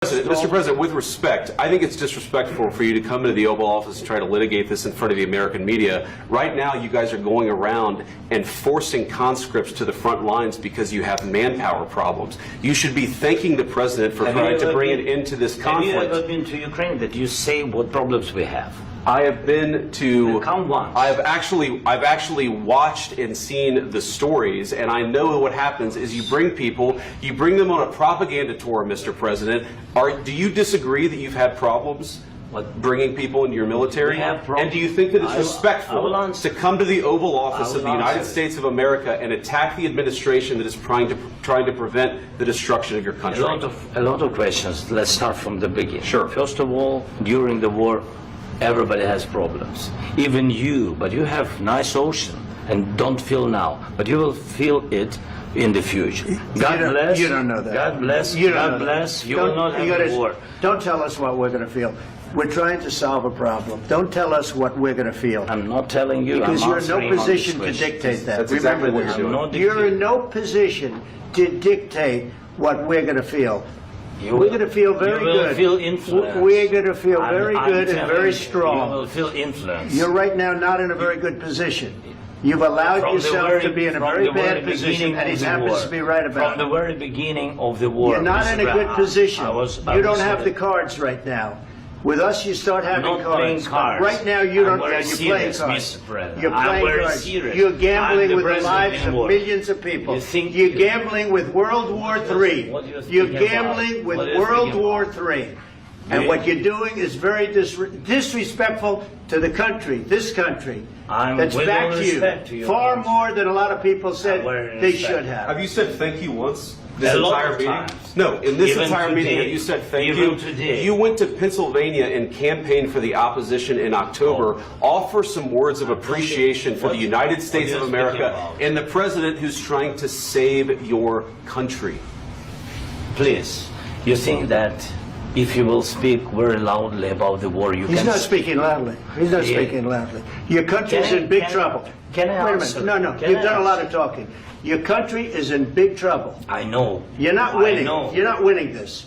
Mr. President, with respect, I think it's disrespectful for you to come into the Oval Office and try to litigate this in front of the American media. Right now, you guys are going around and forcing conscripts to the front lines because you have manpower problems. You should be thanking the President for trying to bring an end to this conflict. Have you ever been to Ukraine that you say what problems we have? I have been to. Come once. I've actually watched and seen the stories, and I know what happens is you bring people, you bring them on a propaganda tour, Mr. President. Do you disagree that you've had problems bringing people into your military? We have problems. And do you think that it's respectful to come to the Oval Office of the United States of America and attack the administration that is trying to prevent the destruction of your country? A lot of questions. Let's start from the beginning. Sure. First of all, during the war, everybody has problems. Even you, but you have nice ocean and don't feel now, but you will feel it in the future. God bless. You don't know that. God bless. God bless. You will not have a war. Don't tell us what we're going to feel. We're trying to solve a problem. Don't tell us what we're going to feel. I'm not telling you. Because I'm you're in no answering position on to this question. dictate that. That's exactly what you're doing. You're in no position to dictate what we're going to feel. We're going to feel very good. You will feel influence. We're going to feel very good and very strong. You will feel influence. You're right now not in a very good position. You've allowed yourself to be in a very bad position, and he happens to be right about it. From the very beginning of the war. You're not in a good position. You don't have the cards right now. With us, you start having not cards. Playing cards. Right now, you don't. You're playing cards. You're playing cards. Serious. You're gambling with the lives of war. millions of people. You're gambling with World War III. You're gambling with World War III. And what you're doing is very disrespectful to the country, this country, that's back to you, far more than a lot of people said they should have. Have you said thank you once? This entire meeting? No, in this entire meeting, have you said thank you? You went to Pennsylvania and campaigned for the opposition in October. Offer some words of appreciation for the United States of America and the President who's trying to save your country. Please, you think that if you will speak very loudly about the war, you can... He's not speaking loudly. He's not speaking loudly. Your country's in big trouble. Can I Wait a answer? minute. No, you've done a lot of talking. Your country is in big trouble. I know. You're not winning. You're not winning this.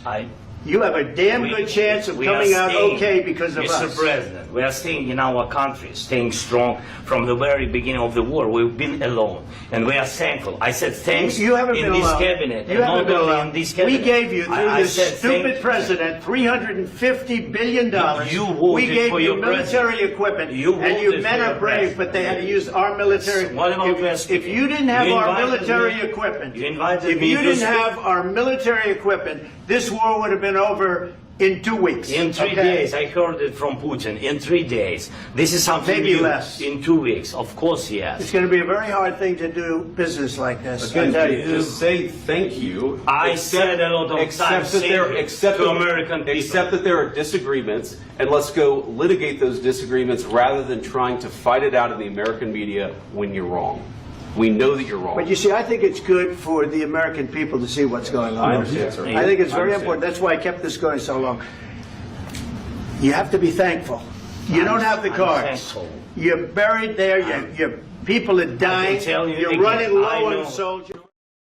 You have a damn good chance of coming out okay because of us. Mr. President, we are staying in our country, staying strong from the very beginning of the war. We've been alone, and we are thankful. I said thanks you haven't in been this alone. cabinet. You haven't been alone. In this cabinet. We gave you, through this stupid president, $350 billion. We gave you military equipment, and your men are brave, but they had to use our military. If you didn't have our military equipment, this war would have been over in 2 weeks. In 3 days, I heard it from Putin. In 3 days, this is something maybe new. less. In 2 weeks, of course, yes. It's going to be a very hard thing to do business like this. Again, just say thank you. I said a lot of times to American people. Except that there are disagreements, and let's go litigate those disagreements rather than trying to fight it out in the American media when you're wrong. We know that you're wrong. But you see, I think it's good for the American people to see what's going on. I understand, sir. I think it's very important. That's why I kept this going so long. You have to be thankful. You don't have the cards. You're buried there. Your people are dying. You're running low on soldiers.